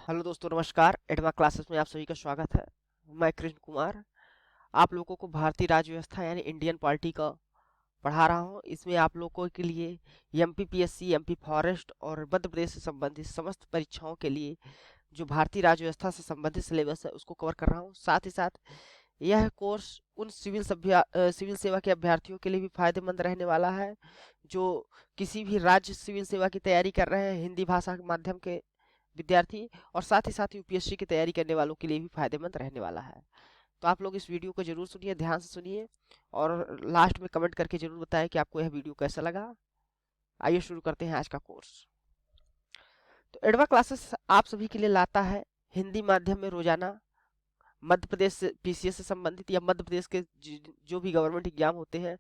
Hello दोस्तों, नमस्कार। एडवा classes में आप सभी का स्वागत है। मैं कृष्ण कुमार आप लोगों को भारतीय राज्य व्यवस्था यानी इंडियन पॉलिटी का पढ़ा रहा हूँ। इसमें आप लोगों के लिए एमपीपीएससी, एमपी फॉरेस्ट और मध्य प्रदेश से संबंधित समस्त परीक्षाओं के लिए जो भारतीय राज्य व्यवस्था से संबंधित सिलेबस है उसको कवर कर रहा हूँ। साथ ही साथ यह कोर्स उन सिविल सेवा के अभ्यर्थियों के लिए भी फायदेमंद रहने वाला है जो किसी भी राज्य सिविल सेवा की तैयारी कर रहे हैं, हिंदी भाषा के माध्यम के विद्यार्थी, और साथ ही साथ यूपीएससी की तैयारी करने वालों के लिए भी फायदेमंद रहने वाला है। तो आप लोग इस वीडियो को जरूर सुनिए, ध्यान से सुनिए, और लास्ट में कमेंट करके जरूर बताएं कि आपको यह वीडियो कैसा लगा। आइए शुरू करते हैं आज का कोर्स। तो एडवा क्लासेस आप सभी के लिए लाता है हिंदी माध्यम में रोजाना मध्य प्रदेश से पीसीएस से संबंधित या मध्य प्रदेश के जो भी गवर्नमेंट एग्जाम होते हैं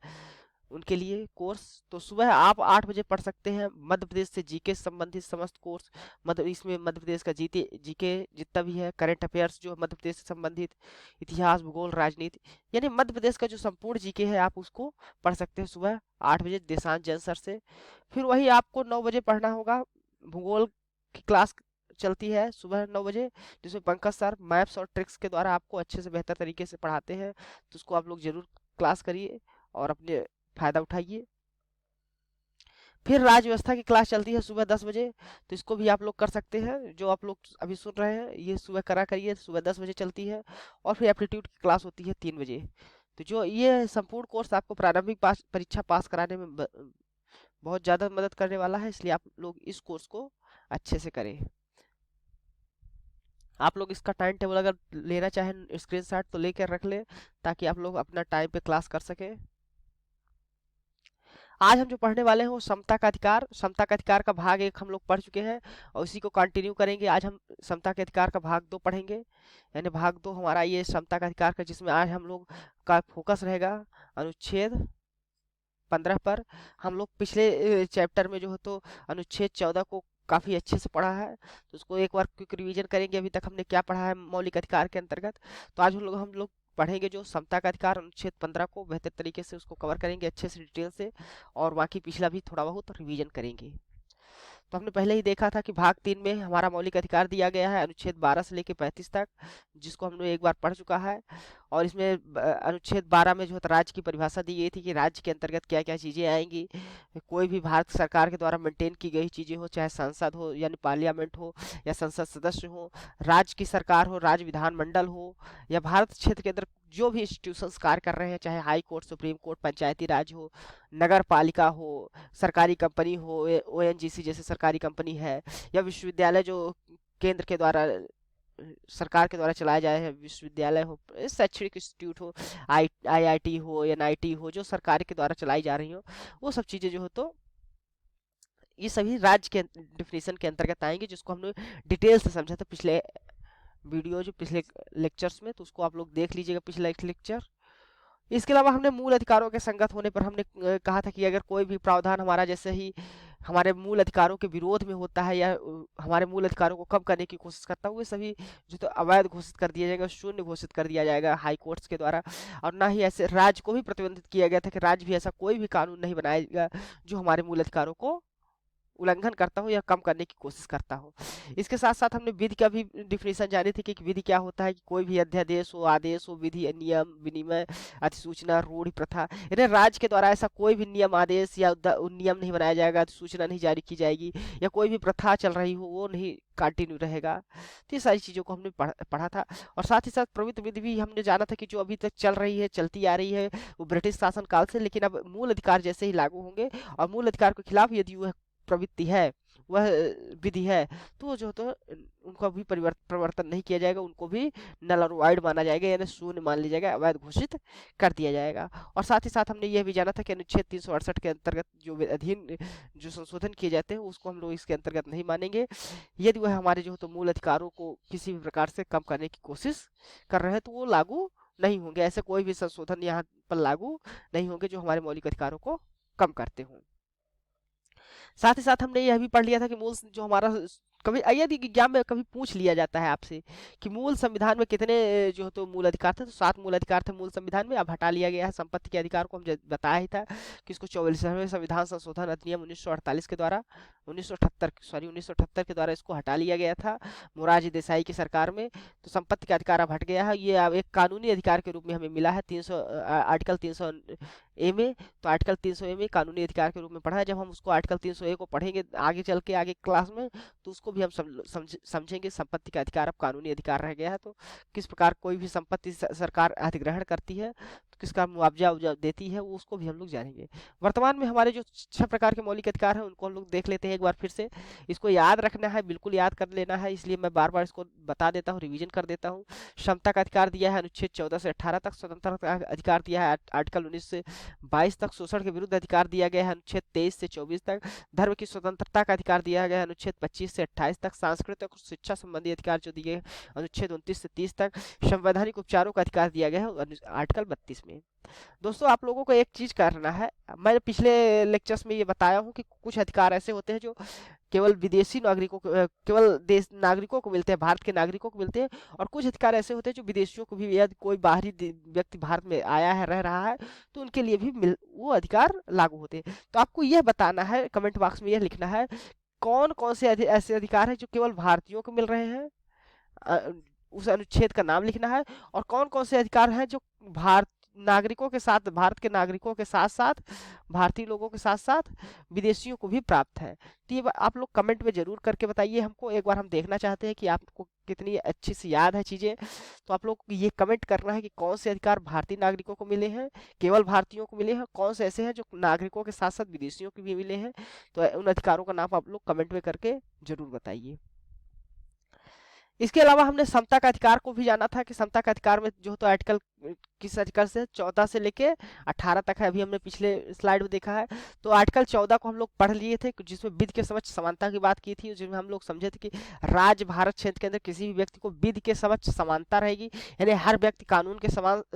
उनके लिए कोर्स। तो सुबह आप 8 बजे पढ़ सकते हैं मध्य प्रदेश से जीके से संबंधित समस्त कोर्स। इसमें मध्य प्रदेश का जीके जितना भी है, करंट अफेयर्स जो मध्य प्रदेश से संबंधित, इतिहास, भूगोल, राजनीति, यानी मध्य प्रदेश का जो संपूर्ण जीके है आप उसको पढ़ सकते हैं सुबह 8 बजे देशांत जैन सर से। फिर वही आपको 9 बजे पढ़ना होगा। भूगोल की क्लास चलती है सुबह 9 बजे, जिसमें पंकज सर मैप्स और ट्रिक्स के द्वारा आपको अच्छे से बेहतर तरीके से पढ़ाते हैं। तो उसको आप लोग जरूर क्लास करिए और अपने फायदा उठाइए। फिर राज्य व्यवस्था की क्लास चलती है सुबह 10 बजे, तो इसको भी आप लोग कर सकते हैं। जो आप लोग अभी सुन रहे हैं ये सुबह करा करिए, सुबह 10 बजे चलती है। और फिर एप्टीट्यूड की क्लास होती है 3 बजे। तो जो ये संपूर्ण कोर्स आपको प्रारंभिक परीक्षा पास कराने में बहुत ज़्यादा मदद करने वाला है, इसलिए आप लोग इस कोर्स को अच्छे से करें। आप लोग इसका टाइम टेबल अगर लेना चाहें स्क्रीनशॉट तो लेकर रख लें, ताकि आप लोग अपना टाइम पे क्लास कर सकें। आज हम जो पढ़ने वाले हैं वो समता का अधिकार का भाग 1 हम लोग पढ़ चुके हैं और इसी को कंटिन्यू करेंगे। आज हम समता के अधिकार का भाग 2 पढ़ेंगे, यानी भाग 2 हमारा ये समता का अधिकार का, जिसमें आज हम लोग का फोकस रहेगा अनुच्छेद 15 पर। हम लोग पिछले चैप्टर में जो है तो अनुच्छेद 14 को काफ़ी अच्छे से पढ़ा है, तो उसको एक बार क्विक रिवीजन करेंगे अभी तक हमने क्या पढ़ा है मौलिक अधिकार के अंतर्गत। तो आज हम लोग पढ़ेंगे जो समता का अधिकार अनुच्छेद 15 को बेहतर तरीके से उसको कवर करेंगे अच्छे से डिटेल से, और बाकी पिछला भी थोड़ा बहुत रिवीजन करेंगे। तो हमने पहले ही देखा था कि भाग 3 में हमारा मौलिक अधिकार दिया गया है अनुच्छेद 12 से लेकर 35 तक, जिसको हमने एक बार पढ़ चुका है। और इसमें अनुच्छेद 12 में जो है तो राज्य की परिभाषा दी गई थी कि राज्य के अंतर्गत क्या क्या चीज़ें आएंगी। कोई भी भारत सरकार के द्वारा मेंटेन की गई चीज़ें हो, चाहे संसद हो यानी पार्लियामेंट हो, या संसद सदस्य हो, राज्य की सरकार हो, राज्य विधानमंडल हो, या भारत क्षेत्र के अंदर जो भी इंस्टीट्यूशंस कार्य कर रहे हैं, चाहे हाई कोर्ट, सुप्रीम कोर्ट, पंचायती राज हो, नगर पालिका हो, सरकारी कंपनी हो, ओएनजीसी जैसे सरकारी कंपनी है, या विश्वविद्यालय जो केंद्र के द्वारा सरकार के द्वारा चलाए जाए हैं विश्वविद्यालय हो, शैक्षणिक इंस्टीट्यूट हो, आईआईटी हो, एनआईटी हो, जो सरकार के द्वारा चलाई जा रही हो, वो सब चीज़ें जो हो तो ये सभी राज्य के डिफिनेशन के अंतर्गत आएंगे, जिसको हमने डिटेल से समझा था पिछले वीडियो, जो पिछले लेक्चर्स में। तो उसको आप लोग देख लीजिएगा पिछला एक लेक्चर। इसके अलावा हमने मूल अधिकारों के संगत होने पर हमने कहा था कि अगर कोई भी प्रावधान हमारा जैसे ही हमारे मूल अधिकारों के विरोध में होता है या हमारे मूल अधिकारों को कम करने की कोशिश करता है, वो सभी जो तो अवैध घोषित कर दिया जाएगा, शून्य घोषित कर दिया जाएगा हाई कोर्ट्स के द्वारा। और ना ही ऐसे राज्य को भी प्रतिबंधित किया गया था कि राज्य भी ऐसा कोई भी कानून नहीं बनाएगा जो हमारे मूल अधिकारों को उल्लंघन करता हो या कम करने की कोशिश करता हो। इसके साथ साथ हमने विधि का भी डिफिनेशन जानी थी कि विधि क्या होता है, कि कोई भी अध्यादेश हो, आदेश हो, विधि, नियम, विनिमय, अधिसूचना, रूढ़ि, प्रथा, यानी राज्य के द्वारा ऐसा कोई भी नियम, आदेश या नियम नहीं बनाया जाएगा, अधिसूचना नहीं जारी की जाएगी, या कोई भी प्रथा चल रही हो वो नहीं कंटिन्यू रहेगा। तो ये सारी चीज़ों को हमने पढ़ा था। और साथ ही साथ प्रवृत्ति विधि भी हमने जाना था कि जो अभी तक चल रही है, चलती आ रही है, वो ब्रिटिश शासन काल से, लेकिन अब मूल अधिकार जैसे ही लागू होंगे और मूल अधिकार के खिलाफ यदि वह प्रवृत्ति है, वह विधि है, तो जो तो उनका भी प्रवर्तन नहीं किया जाएगा, उनको भी नल और वाइड माना जाएगा, यानी शून्य मान लिया जाएगा, अवैध घोषित कर दिया जाएगा। और साथ ही साथ हमने यह भी जाना था कि अनुच्छेद 368 के अंतर्गत जो अधीन जो संशोधन किए जाते हैं उसको हम लोग इसके अंतर्गत नहीं मानेंगे, यदि वह हमारे जो तो मूल अधिकारों को किसी भी प्रकार से कम करने की कोशिश कर रहे हैं, तो वो लागू नहीं होंगे। ऐसे कोई भी संशोधन यहाँ पर लागू नहीं होंगे जो हमारे मौलिक अधिकारों को कम करते हों। साथ ही साथ हमने यह भी पढ़ लिया था कि मूल जो हमारा कभी यदि एग्जाम में कभी पूछ लिया जाता है आपसे कि मूल संविधान में कितने जो है तो मूल अधिकार थे, तो 7 मूल अधिकार थे मूल संविधान में। अब हटा लिया गया है संपत्ति के अधिकार को। हम बताया ही था कि इसको 44वें संविधान संशोधन अधिनियम 1948 के द्वारा 1978 के द्वारा इसको हटा लिया गया था मोरारजी देसाई की सरकार में। तो संपत्ति का अधिकार अब हट गया है, ये अब एक कानूनी अधिकार के रूप में हमें मिला है। आर्टिकल 300 ए में, तो आर्टिकल 300 ए में कानूनी अधिकार के रूप में पढ़ा है। जब हम उसको आर्टिकल 300 ए को पढ़ेंगे आगे चल के आगे क्लास में, तो उसको भी हम समझेंगे संपत्ति का अधिकार अब कानूनी अधिकार रह गया है। तो किस प्रकार कोई भी संपत्ति सरकार अधिग्रहण करती है, तो किसका मुआवजा देती है, वो उसको भी हम लोग जानेंगे। वर्तमान में हमारे जो 6 प्रकार के मौलिक अधिकार हैं उनको हम लोग देख लेते हैं एक बार फिर से। इसको याद रखना है, बिल्कुल याद कर लेना है, इसलिए मैं बार बार इसको बता देता हूँ, रिविजन कर देता हूँ। क्षमता का अधिकार दिया है अनुच्छेद 14 से 18 तक। स्वतंत्रता का अधिकार दिया है आर्टिकल 19 से 22 तक। शोषण के विरुद्ध अधिकार दिया गया है अनुच्छेद 23 से 24 तक। धर्म की स्वतंत्रता का अधिकार दिया गया है अनुच्छेद 25 से 28 तक। सांस्कृतिक और शिक्षा संबंधी अधिकार जो दिए अनुच्छेद 29 से 30 तक। संवैधानिक उपचारों का अधिकार दिया गया है आर्टिकल 32 में। दोस्तों आप लोगों को एक चीज करना है, मैंने पिछले लेक्चर्स में ये बताया हूँ कि कुछ अधिकार ऐसे होते हैं जो केवल विदेशी नागरिकों को केवल देश नागरिकों को मिलते हैं, भारत के नागरिकों को मिलते हैं। और कुछ अधिकार ऐसे होते हैं जो विदेशियों को भी, यदि कोई बाहरी व्यक्ति भारत में आया है, रह रहा है, तो उनके लिए भी वो अधिकार लागू होते हैं। तो आपको यह बताना है, कमेंट बॉक्स में यह लिखना है कौन कौन से ऐसे अधिकार हैं जो केवल भारतीयों को मिल रहे हैं, उस अनुच्छेद का नाम लिखना है। और कौन कौन से अधिकार हैं जो भारत नागरिकों के साथ, भारत के नागरिकों के साथ साथ, भारतीय लोगों के साथ साथ विदेशियों को भी प्राप्त है। तो ये आप लोग कमेंट में जरूर करके बताइए हमको, एक बार हम देखना चाहते हैं कि आपको कितनी अच्छी से याद है चीजें। तो आप लोग ये कमेंट करना है कि कौन से अधिकार भारतीय नागरिकों को मिले हैं, केवल भारतीयों को मिले हैं, कौन से ऐसे हैं जो नागरिकों के साथ साथ विदेशियों को भी मिले हैं। तो उन अधिकारों का नाम आप लोग कमेंट में करके जरूर बताइए। इसके अलावा हमने समता का अधिकार को भी जाना था कि समता का अधिकार में जो तो आर्टिकल किस आर्टिकल से 14 से लेके 18 तक है, अभी हमने पिछले स्लाइड में देखा है। तो आर्टिकल 14 को हम लोग पढ़ लिए थे जिसमें विधि के समक्ष समानता की बात की थी, जिसमें हम लोग समझे थे कि राज्य भारत क्षेत्र के अंदर किसी भी व्यक्ति को विधि के समक्ष समानता रहेगी, यानी हर व्यक्ति कानून के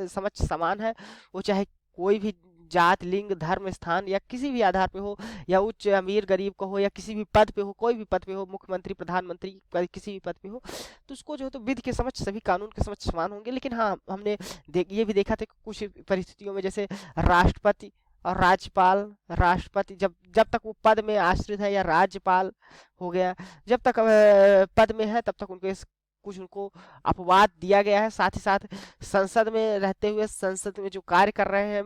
समक्ष समान है। वो चाहे कोई भी जात, लिंग, धर्म, स्थान या किसी भी आधार पे हो, या उच्च अमीर गरीब को हो, या किसी भी पद पे हो, कोई भी पद पे हो, मुख्यमंत्री, प्रधानमंत्री, किसी भी पद पे हो, तो उसको जो है तो विधि के समक्ष, सभी कानून के समक्ष समान होंगे। लेकिन हाँ, हमने ये भी देखा था कि कुछ परिस्थितियों में जैसे राष्ट्रपति और राज्यपाल, राष्ट्रपति जब जब तक वो पद में आश्रित है, या राज्यपाल हो गया जब तक पद में है, तब तक कुछ उनको अपवाद दिया गया है। साथ ही साथ संसद में रहते हुए, संसद में जो कार्य कर रहे हैं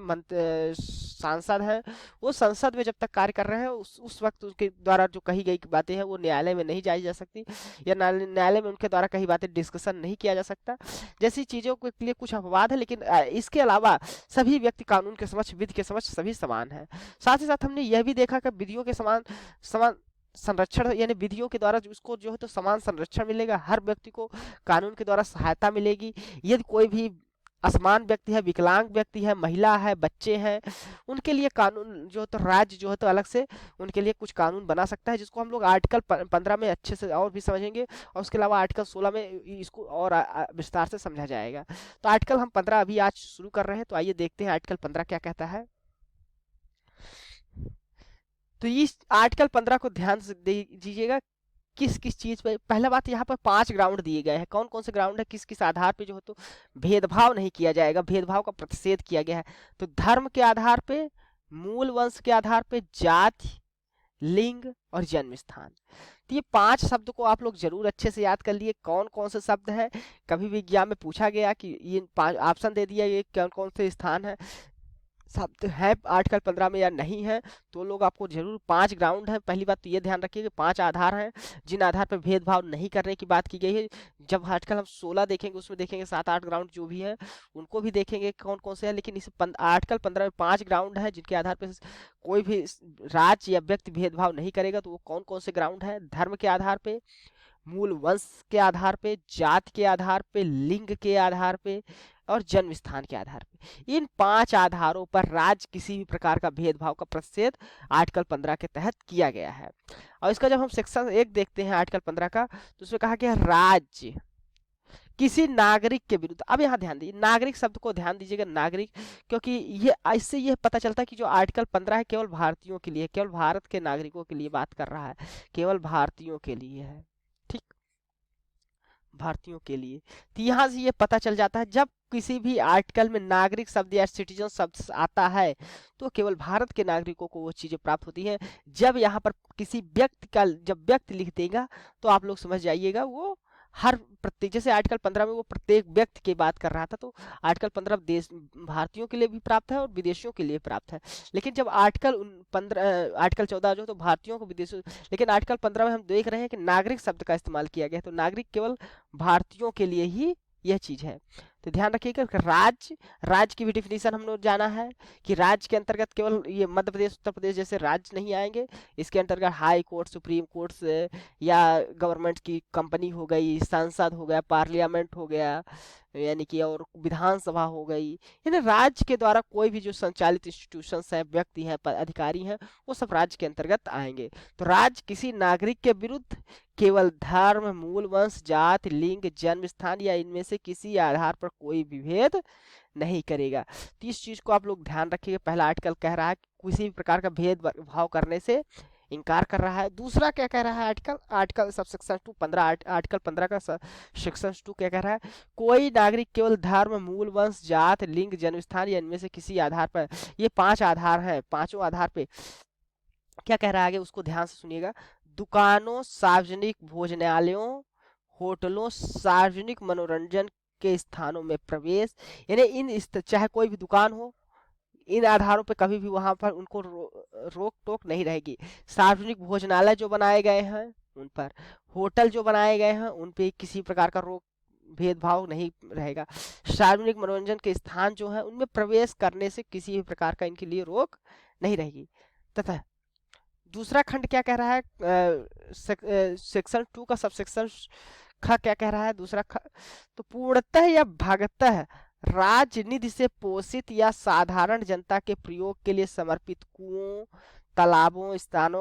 सांसद हैं, वो संसद में जब तक कार्य कर रहे हैं उस वक्त उनके द्वारा जो कही गई बातें हैं वो न्यायालय में नहीं जाई जा सकती, या न्यायालय में उनके द्वारा कही बातें डिस्कशन नहीं किया जा सकता। जैसी चीजों के लिए कुछ अपवाद है, लेकिन इसके अलावा सभी व्यक्ति कानून के समक्ष, विधि के समक्ष सभी समान है। साथ ही साथ हमने यह भी देखा कि विधियों के समान संरक्षण, यानी विधियों के द्वारा उसको जो है तो समान संरक्षण मिलेगा, हर व्यक्ति को कानून के द्वारा सहायता मिलेगी। यदि कोई भी असमान व्यक्ति है, विकलांग व्यक्ति है, महिला है, बच्चे हैं, उनके लिए कानून जो है तो राज्य जो है तो अलग से उनके लिए कुछ कानून बना सकता है, जिसको हम लोग आर्टिकल 15 में अच्छे से और भी समझेंगे, और उसके अलावा आर्टिकल 16 में इसको और विस्तार से समझा जाएगा। तो आर्टिकल हम 15 अभी आज शुरू कर रहे हैं, तो आइए देखते हैं आर्टिकल 15 क्या कहता है। तो इस आर्टिकल 15 को ध्यान से दीजिएगा, किस किस चीज पे। पहला बात, यहाँ पर 5 ग्राउंड दिए गए हैं। कौन कौन से ग्राउंड है, किस किस आधार पे जो है तो भेदभाव नहीं किया जाएगा, भेदभाव का प्रतिषेध किया गया है। तो धर्म के आधार पे, मूल वंश के आधार पे, जाति, लिंग और जन्म स्थान। तो ये 5 शब्द को आप लोग जरूर अच्छे से याद कर लिए, कौन कौन से शब्द है। कभी भी एग्जाम में पूछा गया कि ये 5 ऑप्शन दे दिया, ये कौन कौन से स्थान है, शब्द है आर्टिकल 15 में या नहीं है, तो लोग आपको जरूर 5 ग्राउंड है। पहली बात तो ये ध्यान रखिए कि 5 आधार हैं जिन आधार पर भेदभाव नहीं करने की बात की गई है। जब आर्टिकल हम 16 देखेंगे उसमें देखेंगे 7-8 ग्राउंड जो भी है उनको भी देखेंगे कौन कौन से है, लेकिन इस आर्टिकल 15 में 5 ग्राउंड है जिनके आधार पर कोई भी राज्य या व्यक्ति भेदभाव नहीं करेगा। तो वो कौन कौन से ग्राउंड है? धर्म के आधार पे, मूल वंश के आधार पे, जात के आधार पे, लिंग के आधार पे और जन्म स्थान के आधार पे। इन 5 आधारों पर राज्य किसी भी प्रकार का भेदभाव का प्रतिषेध आर्टिकल 15 के तहत किया गया है। और इसका जब हम सेक्शन 1 देखते हैं आर्टिकल 15 का, तो उसमें कहा गया राज्य किसी नागरिक के विरुद्ध। अब यहाँ ध्यान दीजिए, नागरिक शब्द को ध्यान दीजिएगा, नागरिक, क्योंकि ये इससे यह पता चलता है कि जो आर्टिकल 15 है केवल भारतीयों के लिए, केवल भारत के नागरिकों के लिए बात कर रहा है, केवल भारतीयों के लिए है। भारतीयों के लिए। तो यहाँ से ये पता चल जाता है, जब किसी भी आर्टिकल में नागरिक शब्द या सिटीजन शब्द आता है तो केवल भारत के नागरिकों को वो चीजें प्राप्त होती हैं। जब यहाँ पर किसी व्यक्ति का, जब व्यक्ति लिख देगा तो आप लोग समझ जाइएगा वो हर प्रत्येक, जैसे आर्टिकल 15 में वो प्रत्येक व्यक्ति की बात कर रहा था, तो आर्टिकल 15 देश भारतीयों के लिए भी प्राप्त है और विदेशियों के लिए प्राप्त है। लेकिन जब आर्टिकल 14 जो, तो भारतीयों को विदेशों, लेकिन आर्टिकल 15 में हम देख रहे हैं कि नागरिक शब्द का इस्तेमाल किया गया है, तो नागरिक केवल भारतीयों के लिए ही यह चीज है। तो ध्यान रखिएगा कि राज्य की भी डिफिनीशन हम लोग जाना है कि राज्य के अंतर्गत केवल ये मध्य प्रदेश उत्तर प्रदेश जैसे राज्य नहीं आएंगे। इसके अंतर्गत हाई कोर्ट, सुप्रीम कोर्ट से, या गवर्नमेंट की कंपनी हो गई, संसद हो गया, पार्लियामेंट हो गया, यानी कि और विधानसभा हो गई, यानी राज्य के द्वारा कोई भी जो संचालित इंस्टीट्यूशंस हैं, व्यक्ति हैं, अधिकारी हैं, वो सब राज्य के अंतर्गत आएंगे। तो राज्य किसी नागरिक के विरुद्ध केवल धर्म, मूल वंश, जाति, लिंग, जन्म स्थान या इनमें से किसी आधार पर कोई विभेद नहीं करेगा। तो इस चीज को आप लोग ध्यान रखिएगा। पहला आर्टिकल कह रहा है कि किसी भी प्रकार का भेदभाव करने से इनकार कर रहा है। दूसरा क्या कह रहा है आर्टिकल सब सेक्शन 2 आर्टिकल 15 का सेक्शन 2 क्या कह रहा है, कोई नागरिक केवल धर्म, मूल वंश, जात, लिंग, जन्म स्थान या इनमें से किसी आधार पर, ये 5 आधार हैं, पांचों आधार पे क्या कह रहा है आगे, उसको ध्यान से सुनिएगा। दुकानों, सार्वजनिक भोजनालयों, होटलों, सार्वजनिक मनोरंजन के स्थानों में प्रवेश, यानी चाहे कोई भी दुकान हो, इन आधारों पे कभी भी वहां पर उनको रोक टोक नहीं रहेगी। सार्वजनिक भोजनालय जो बनाए गए हैं उन पर, होटल जो बनाए गए हैं उन पे किसी प्रकार का भेदभाव नहीं रहेगा। सार्वजनिक मनोरंजन के स्थान जो है उनमें प्रवेश करने से किसी भी प्रकार का इनके लिए रोक नहीं रहेगी। तथा दूसरा खंड क्या कह रहा है, सेक्शन 2 का सबसेक्शन ख क्या कह रहा है, तो पूर्णतः या भागतः राजनिधि से पोषित या साधारण जनता के प्रयोग के लिए समर्पित कुओं, तालाबों, स्नान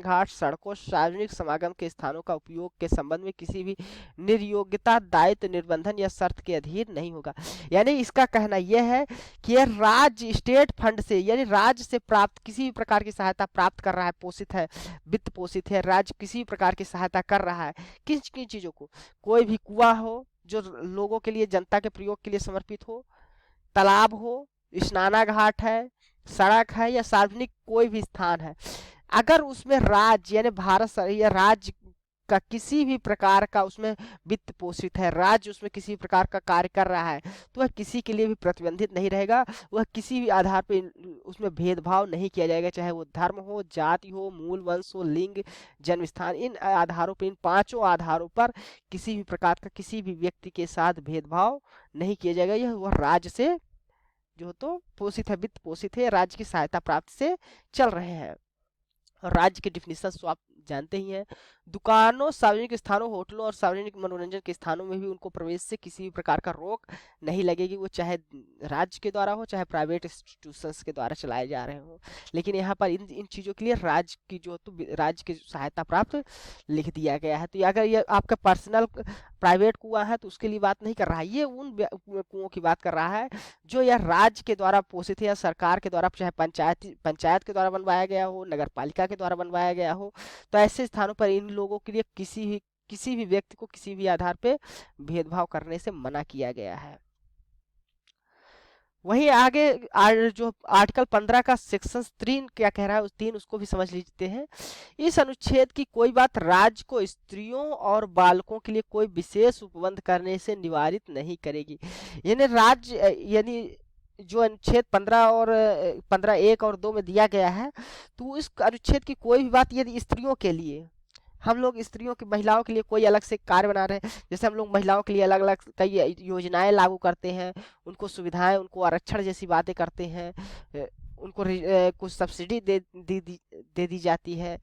घाट, सड़कों, सार्वजनिक समागम के स्थानों का उपयोग के संबंध में किसी भी निर्योग्यता, दायित्व, निर्बंधन या शर्त के अधीन नहीं होगा। यानी इसका कहना यह है कि यह राज्य स्टेट फंड से, यानी राज्य से प्राप्त किसी भी प्रकार की सहायता प्राप्त कर रहा है, पोषित है, वित्त पोषित है, राज्य किसी भी प्रकार की सहायता कर रहा है किन किन चीजों को, कोई भी कुआं हो जो लोगों के लिए, जनता के प्रयोग के लिए समर्पित हो, तालाब हो, स्नानाघाट है, सड़क है, या सार्वजनिक कोई भी स्थान है, अगर उसमें राज्य यानी भारत या राज्य का किसी भी प्रकार का उसमें वित्त पोषित है, राज्य उसमें किसी प्रकार का कार्य कर रहा है, तो वह किसी के लिए भी प्रतिबंधित नहीं रहेगा। वह किसी भी आधार पर उसमें भेदभाव नहीं किया जाएगा, चाहे वो धर्म हो, जाति हो, मूल वंश हो, लिंग, जन्म स्थान, इन आधारों पर, इन पांचों आधारों पर किसी भी प्रकार का किसी भी व्यक्ति के साथ भेदभाव नहीं किया जाएगा। यह वह राज्य से जो तो पोषित है, वित्त पोषित है, राज्य की सहायता प्राप्त से चल रहे हैं। और राज्य के डिफिनीशन तो आप जानते ही हैं। दुकानों, सार्वजनिक स्थानों, होटलों और सार्वजनिक मनोरंजन के स्थानों में भी उनको प्रवेश से किसी भी प्रकार का रोक नहीं लगेगी, वो चाहे राज्य के द्वारा हो, चाहे प्राइवेट इंस्टीट्यूशंस के द्वारा चलाए जा रहे हो। लेकिन यहाँ पर इन चीज़ों के लिए राज्य की जो तो राज्य की सहायता प्राप्त लिख दिया गया है। तो अगर ये आपका पर्सनल प्राइवेट कुआं है तो उसके लिए बात नहीं कर रहा है, ये उन कुओं की बात कर रहा है जो यह राज्य के द्वारा पोषित है, या सरकार के द्वारा, चाहे पंचायत के द्वारा बनवाया गया हो, नगर पालिका के द्वारा बनवाया गया हो। तो ऐसे स्थानों पर इन लोगों के लिए किसी भी व्यक्ति को किसी भी आधार पे भेदभाव करने से मना किया गया है। वहीं आगे जो आर्टिकल 15 का सेक्शन 3 क्या कह रहा है, उस 3 उसको भी समझ लीजिए हैं। इस अनुच्छेद की कोई बात राज्य को स्त्रियों और बालकों के लिए कोई विशेष उपबंध करने से निवारित नहीं करेगी। यानी राज्य, यानी जो अनुच्छेद 15 और 15(1) और 2 में दिया गया है, तो इस अनुच्छेद की कोई भी बात यदि स्त्रियों के लिए, हम लोग स्त्रियों की, महिलाओं के लिए कोई अलग से कार्य बना रहे हैं, जैसे हम लोग महिलाओं के लिए अलग अलग कई योजनाएं लागू करते हैं, उनको सुविधाएं, उनको आरक्षण जैसी बातें करते हैं, उनको कुछ सब्सिडी दे दी जाती है।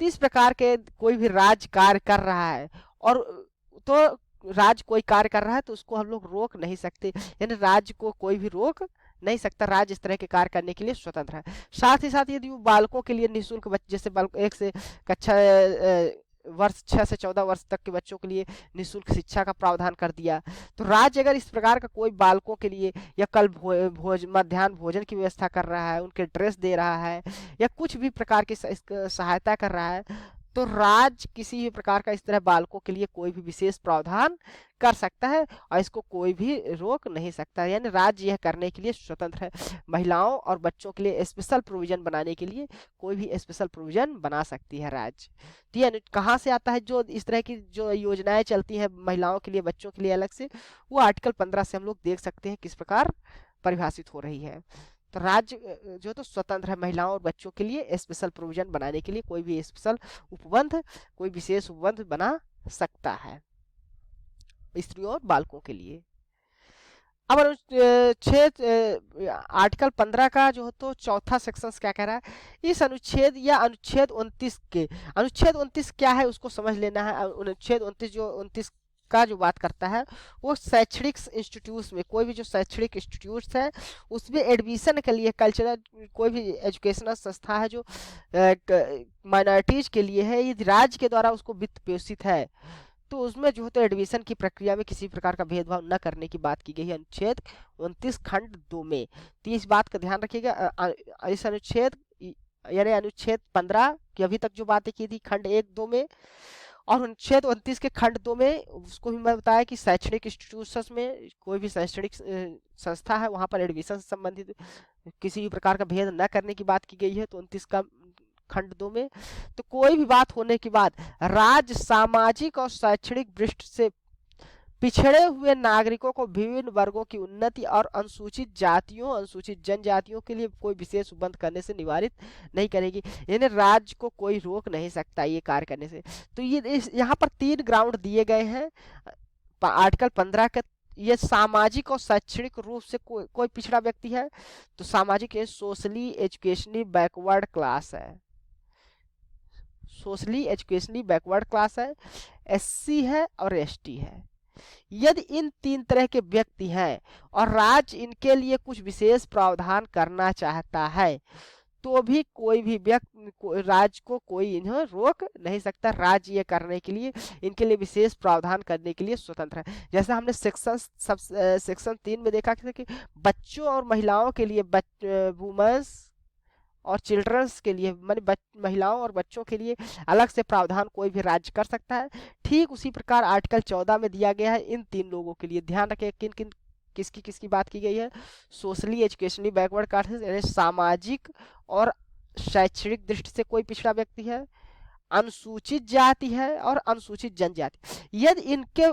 तो इस प्रकार के कोई भी राज्य कार्य कर रहा है, और तो राज्य कोई कार्य कर रहा है तो उसको हम लोग रोक नहीं सकते, यानी राज्य को कोई भी रोक नहीं सकता, राज्य इस तरह के कार्य करने के लिए स्वतंत्र है। साथ ही साथ यदि वो बालकों के लिए निःशुल्क, जैसे बालक 1 से कक्षा वर्ष 6 से 14 वर्ष तक के बच्चों के लिए निःशुल्क शिक्षा का प्रावधान कर दिया, तो राज्य अगर इस प्रकार का कोई बालकों के लिए, या कल मध्याह्न भोजन की व्यवस्था कर रहा है, उनके ड्रेस दे रहा है, या कुछ भी प्रकार की सहायता कर रहा है, तो राज्य किसी भी प्रकार का इस तरह बालकों के लिए कोई भी विशेष प्रावधान कर सकता है और इसको कोई भी रोक नहीं सकता, यानी राज्य यह करने के लिए स्वतंत्र है। महिलाओं और बच्चों के लिए स्पेशल प्रोविजन बनाने के लिए कोई भी स्पेशल प्रोविजन बना सकती है राज्य। तो यह कहाँ से आता है, जो इस तरह की जो योजनाएं चलती हैं महिलाओं के लिए बच्चों के लिए अलग से, वो आर्टिकल 15 से हम लोग देख सकते हैं किस प्रकार परिभाषित हो रही है। तो राज्य जो तो स्वतंत्र है महिलाओं और बच्चों के लिए स्पेशल प्रोविजन बनाने के लिए कोई भी स्पेशल उपबंध, कोई विशेष उपबंध बना सकता है स्त्रियों और बालकों के लिए। अब आर्टिकल 15 का जो है तो चौथा सेक्शन क्या कह रहा है, इस अनुच्छेद या अनुच्छेद 29 के, अनुच्छेद 29 क्या है उसको समझ लेना है। अनुच्छेद 29 जो 29 का जो बात करता है वो शैक्षणिक इंस्टीट्यूट्स में, कोई भी जो शैक्षणिक इंस्टीट्यूट्स है उसमें एडमिशन के लिए, कल्चरल कोई भी एजुकेशनल संस्था है जो माइनॉरिटीज के लिए है, यदि राज्य के द्वारा उसको वित्त पोषित है तो उसमें जो है तो एडमिशन की प्रक्रिया में किसी प्रकार का भेदभाव न करने की बात की गई है अनुच्छेद 29 खंड 2 में। तो इस बात का ध्यान रखिएगा। इस अनुच्छेद यानी अनुच्छेद 15 की अभी तक जो बातें की थी खंड 1 2 में, और अनुच्छेद 29 के खंड 2 में उसको भी मैं बताया कि शैक्षणिक इंस्टीट्यूशंस में कोई भी शैक्षणिक संस्था है वहां पर एडमिशन से संबंधित किसी भी प्रकार का भेद न करने की बात की गई है। तो 29 का खंड 2 में तो कोई भी बात होने के बाद राज्य सामाजिक और शैक्षणिक दृष्टि से पिछड़े हुए नागरिकों को विभिन्न वर्गों की उन्नति और अनुसूचित जातियों अनुसूचित जनजातियों के लिए कोई विशेष उपबंध करने से निवारित नहीं करेगी, यानी राज्य को कोई रोक नहीं सकता ये कार्य करने से। तो ये यहाँ पर 3 ग्राउंड दिए गए हैं आर्टिकल 15 के। ये सामाजिक और शैक्षणिक रूप से कोई पिछड़ा व्यक्ति है तो सामाजिक सोशली एजुकेशनली बैकवर्ड क्लास है, सोशली एजुकेशनली बैकवर्ड क्लास है, एससी है और एसटी है। यदि इन 3 तरह के व्यक्ति हैं और राज्य इनके लिए कुछ विशेष प्रावधान करना चाहता है तो भी कोई भी व्यक्ति राज्य को कोई इन्हें रोक नहीं सकता। राज्य ये करने के लिए इनके लिए विशेष प्रावधान करने के लिए स्वतंत्र है। जैसे हमने सेक्शन 3 में देखा कि बच्चों और महिलाओं के लिए, वुमेन्स और चिल्ड्रंस के लिए, माने महिलाओं और बच्चों के लिए अलग से प्रावधान कोई भी राज्य कर सकता है। ठीक उसी प्रकार आर्टिकल 14 में दिया गया है इन 3 लोगों के लिए। ध्यान रखें किन किन किसकी बात की गई है, सोशली एजुकेशनली बैकवर्ड क्लासेस यानी सामाजिक और शैक्षणिक दृष्टि से कोई पिछड़ा व्यक्ति है, अनुसूचित जाति है और अनुसूचित जनजाति। यदि इनके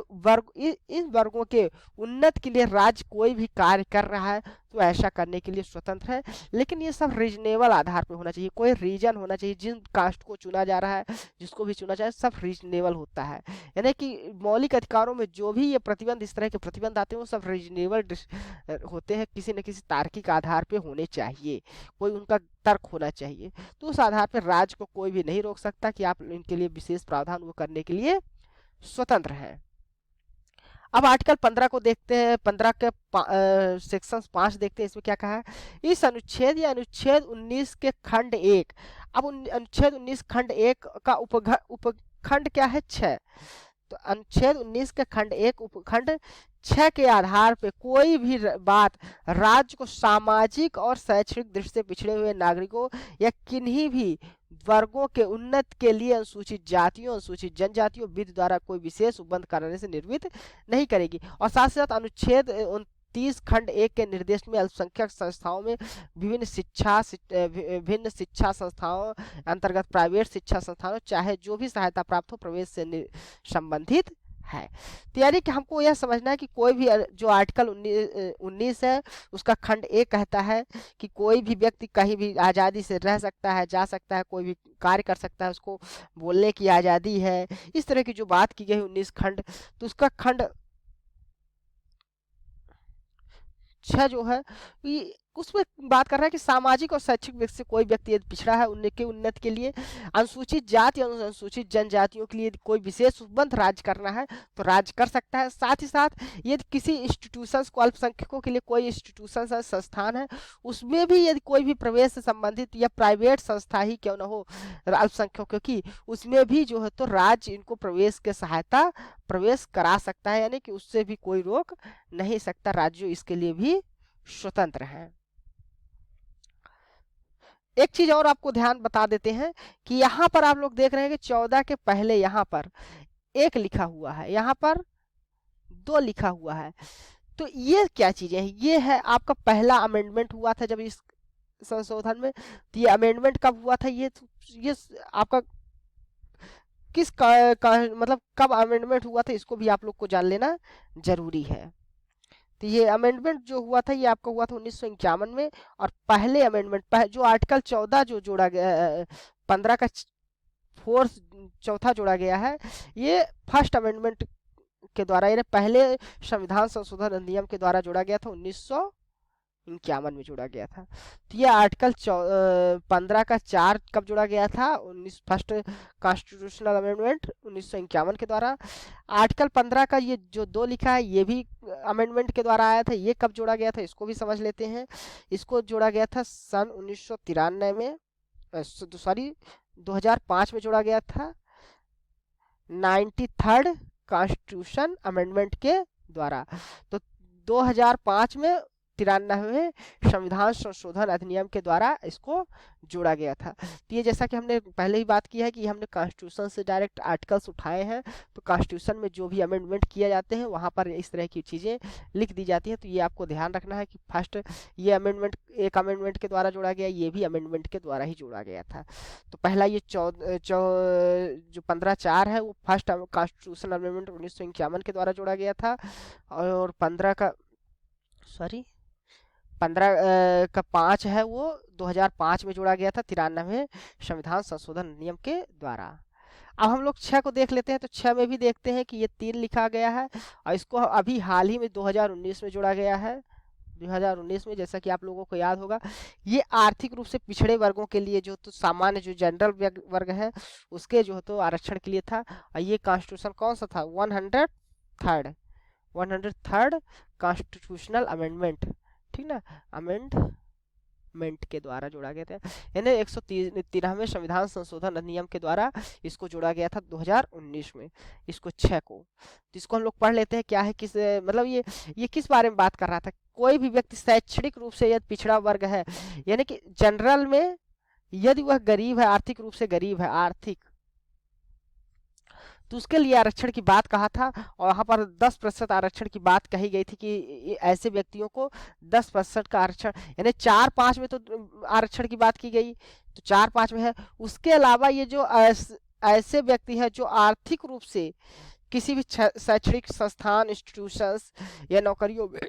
इन वर्गों के उन्नति के लिए राज्य कोई भी कार्य कर रहा है तो ऐसा करने के लिए स्वतंत्र है, लेकिन ये सब रीजनेबल आधार पर होना चाहिए। कोई रीजन होना चाहिए, जिन कास्ट को चुना जा रहा है जिसको भी चुना जाए सब रीजनेबल होता है, यानी कि मौलिक अधिकारों में जो भी ये प्रतिबंध, इस तरह के प्रतिबंध आते हैं वो सब रीजनेबल होते हैं, किसी न किसी तार्किक आधार पर होने चाहिए, कोई उनका तर्क होना चाहिए। तो उस आधार पर राज्य को कोई भी नहीं रोक सकता कि आप इनके लिए विशेष प्रावधान वो करने के लिए स्वतंत्र हैं। अब आर्टिकल 15 को देखते हैं, 15 के सेक्शन 5 देखते हैं, इसमें क्या कहा है। इस अनुच्छेद या अनुच्छेद 19 के खंड 1, अब अनुच्छेद 19 खंड 1 का उपखंड क्या है 6, तो अनुच्छेद 19 के खंड 1 उपखंड 6 के आधार पे कोई भी बात राज्य को सामाजिक और शैक्षणिक दृष्टि से पिछड़े हुए नागरिकों या किन्हीं भी वर्गों के उन्नति के लिए अनुसूचित जातियों अनुसूचित जनजातियों विधि द्वारा कोई विशेष उपबंध करने से निर्मित नहीं करेगी। और साथ साथ अनुच्छेद 29 खंड 1 के निर्देश में अल्पसंख्यक संस्थाओं में विभिन्न शिक्षा संस्थाओं अंतर्गत प्राइवेट शिक्षा संस्थानों चाहे जो भी सहायता प्राप्त हो प्रवेश से संबंधित है। तो यानी कि हमको यह समझना है कि कोई भी जो आर्टिकल 19 है उसका खंड 1 कहता है कि कोई भी व्यक्ति कहीं भी आज़ादी से रह सकता है, जा सकता है, कोई भी कार्य कर सकता है, उसको बोलने की आज़ादी है, इस तरह की जो बात की गई 19 खंड। तो उसका खंड 6 जो है उसमें बात कर रहा है कि सामाजिक और शैक्षिक व्यक्ति से कोई व्यक्ति यदि पिछड़ा है उनके उन्नति के लिए अनुसूचित जाति और अनुसूचित जनजातियों के लिए कोई विशेष उपबंध राज्य करना है तो राज्य कर सकता है। साथ ही साथ यदि किसी इंस्टीट्यूशंस को अल्पसंख्यकों के लिए कोई इंस्टीट्यूशन है, संस्थान है, उसमें भी यदि कोई भी प्रवेश से संबंधित या प्राइवेट संस्था ही क्यों न हो अल्पसंख्यकों की, उसमें भी जो है तो राज्य इनको प्रवेश के सहायता प्रवेश करा सकता है, यानी कि उससे भी कोई रोक नहीं सकता, राज्य इसके लिए भी स्वतंत्र है। एक चीज और आपको ध्यान बता देते हैं कि यहाँ पर आप लोग देख रहे हैं कि 14 के पहले यहाँ पर 1 लिखा हुआ है, यहाँ पर 2 लिखा हुआ है। तो ये क्या चीजें हैं? ये है आपका पहला अमेंडमेंट हुआ था जब इस संशोधन में। तो ये अमेंडमेंट कब हुआ था? ये आपका मतलब कब अमेंडमेंट हुआ था, इसको भी आप लोग को जान लेना जरूरी है। तो ये अमेंडमेंट जो हुआ था ये आपका हुआ था 1951 में। और पहले अमेंडमेंट जो आर्टिकल 14 जो जोड़ा गया, 15 का फोर्थ चौथा जोड़ा गया है, ये फर्स्ट अमेंडमेंट के द्वारा, यानी पहले संविधान संशोधन अधिनियम के द्वारा जोड़ा गया था, 1951 में जोड़ा गया था। तो ये आर्टिकल 15 का 4 कब जोड़ा गया था? फर्स्ट कॉन्स्टिट्यूशनल अमेंडमेंट 1951 के द्वारा। आर्टिकल 15 का ये जो 2 लिखा है ये भी अमेंडमेंट के द्वारा आया था। ये कब जोड़ा गया था इसको भी समझ लेते हैं। इसको जोड़ा गया था सन 1993 में, सॉरी 2005 में जोड़ा गया था, 93rd कॉन्स्टिट्यूशन अमेंडमेंट के द्वारा। तो 2005 में 93वें संविधान संशोधन अधिनियम के द्वारा इसको जोड़ा गया था। तो ये जैसा कि हमने पहले ही बात की है कि हमने कॉन्स्टिट्यूशन से डायरेक्ट आर्टिकल्स उठाए हैं, तो कॉन्स्टिट्यूशन में जो भी अमेंडमेंट किए जाते हैं वहाँ पर इस तरह की चीज़ें लिख दी जाती हैं। तो ये आपको ध्यान रखना है कि फर्स्ट ये अमेंडमेंट एक अमेंडमेंट के द्वारा जोड़ा गया, ये भी अमेंडमेंट के द्वारा ही जोड़ा गया था। तो पहला ये जो 15/4 है वो फर्स्ट कॉन्स्टिट्यूशन अमेंडमेंट 1951 के द्वारा जोड़ा गया था। और 15 का 5 है वो 2005 में जोड़ा गया था, 93वें संविधान संशोधन नियम के द्वारा। अब हम लोग 6 को देख लेते हैं। तो 6 में भी देखते हैं कि ये 3 लिखा गया है और इसको अभी हाल ही में 2019 में जोड़ा गया है। 2019 में, जैसा कि आप लोगों को याद होगा, ये आर्थिक रूप से पिछड़े वर्गों के लिए जो तो सामान्य जो जनरल वर्ग है उसके जो तो आरक्षण के लिए था। और ये कॉन्स्टिट्यूशन कौन सा था? 103rd कॉन्स्टिट्यूशनल अमेंडमेंट, ठीक ना, अमेंडमेंट के द्वारा जोड़ा गया था। यानी 103वें संविधान संशोधन अधिनियम के द्वारा इसको जोड़ा गया था 2019 में, इसको 6 को। तो इसको हम लोग पढ़ लेते हैं क्या है, किस मतलब ये किस बारे में बात कर रहा था? कोई भी व्यक्ति शैक्षणिक रूप से यदि पिछड़ा वर्ग है, यानी कि जनरल में यदि वह गरीब है, आर्थिक रूप से गरीब है, तो उसके लिए आरक्षण की बात कहा था। और वहाँ पर 10% आरक्षण की बात कही गई थी कि ऐसे व्यक्तियों को 10% का आरक्षण, यानी 4-5 में तो आरक्षण की बात की गई, तो 4-5 में है। उसके अलावा ये जो ऐसे व्यक्ति हैं जो आर्थिक रूप से किसी भी शैक्षणिक संस्थान, इंस्टीट्यूशंस या नौकरियों में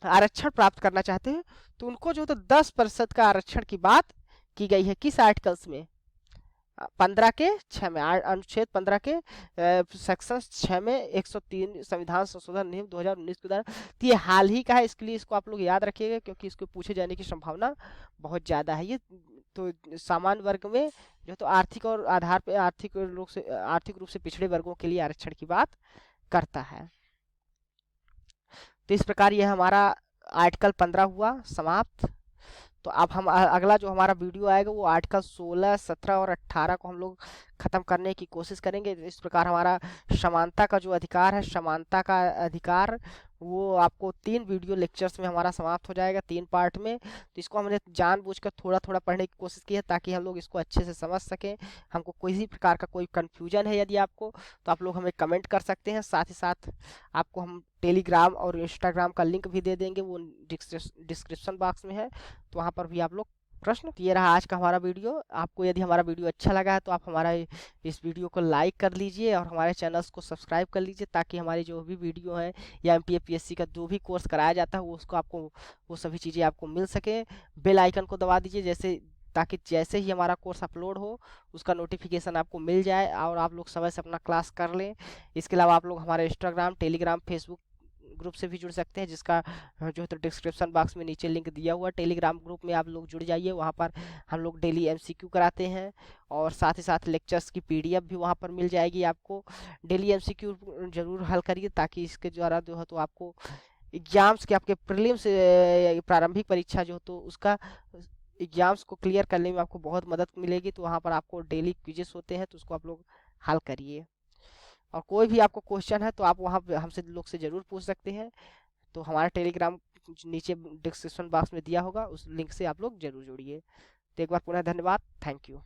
आरक्षण प्राप्त करना चाहते हैं, तो उनको जो तो 10% का आरक्षण की बात की गई है। किस आर्टिकल्स में? 15 के 6 में, अनुच्छेद 15 के सेक्शन 6 में 103 संविधान संशोधन नियम 2019 के द्वारा। तो ये हाल ही का है, इसके लिए इसको आप लोग याद रखिएगा क्योंकि इसको पूछे जाने की संभावना बहुत ज़्यादा है। ये तो सामान्य वर्ग में जो तो आर्थिक और आधार पे आर्थिक रूप से पिछड़े वर्गों के लिए आरक्षण की बात करता है। तो इस प्रकार यह हमारा आर्टिकल 15 हुआ समाप्त। तो अब हम अगला जो हमारा वीडियो आएगा वो आर्टिकल 16, 17 और 18 को हम लोग खत्म करने की कोशिश करेंगे। इस प्रकार हमारा समानता का जो अधिकार है, समानता का अधिकार, वो आपको 3 वीडियो लेक्चर्स में हमारा समाप्त हो जाएगा, 3 पार्ट में। तो इसको हमने जानबूझकर थोड़ा थोड़ा पढ़ने की कोशिश की है ताकि हम लोग इसको अच्छे से समझ सकें। हमको किसी प्रकार का कोई कन्फ्यूजन है यदि आपको, तो आप लोग हमें कमेंट कर सकते हैं। साथ ही साथ आपको हम टेलीग्राम और इंस्टाग्राम का लिंक भी दे देंगे, वो डिस्क्रिप्शन बॉक्स में है, तो वहाँ पर भी आप लोग प्रश्न। ये रहा आज का हमारा वीडियो। आपको यदि हमारा वीडियो अच्छा लगा है तो आप हमारा इस वीडियो को लाइक कर लीजिए और हमारे चैनल्स को सब्सक्राइब कर लीजिए ताकि हमारी जो भी वीडियो है या MPSC का जो भी कोर्स कराया जाता है वो उसको आपको वो सभी चीज़ें आपको मिल सके। बेल आइकन को दबा दीजिए ताकि जैसे ही हमारा कोर्स अपलोड हो उसका नोटिफिकेशन आपको मिल जाए और आप लोग समय से अपना क्लास कर लें। इसके अलावा आप लोग हमारे इंस्टाग्राम, टेलीग्राम, फेसबुक ग्रुप से भी जुड़ सकते हैं, जिसका जो है तो डिस्क्रिप्शन बॉक्स में नीचे लिंक दिया हुआ। टेलीग्राम ग्रुप में आप लोग जुड़ जाइए, वहाँ पर हम लोग डेली MCQ कराते हैं और साथ ही साथ लेक्चर्स की PDF भी वहाँ पर मिल जाएगी आपको। डेली MCQ जरूर हल करिए ताकि इसके द्वारा जो है तो आपको एग्जाम्स के, आपके प्रीलिम्स प्रारंभिक परीक्षा जो तो उसका एग्जाम्स को क्लियर करने में आपको बहुत मदद मिलेगी। तो वहाँ पर आपको डेली क्विजेस होते हैं, तो उसको आप लोग हल करिए। और कोई भी आपको क्वेश्चन है तो आप वहाँ पे हमसे लोग से ज़रूर पूछ सकते हैं। तो हमारा टेलीग्राम नीचे डिस्क्रिप्शन बॉक्स में दिया होगा, उस लिंक से आप लोग ज़रूर जुड़िए। तो एक बार पुनः धन्यवाद, थैंक यू।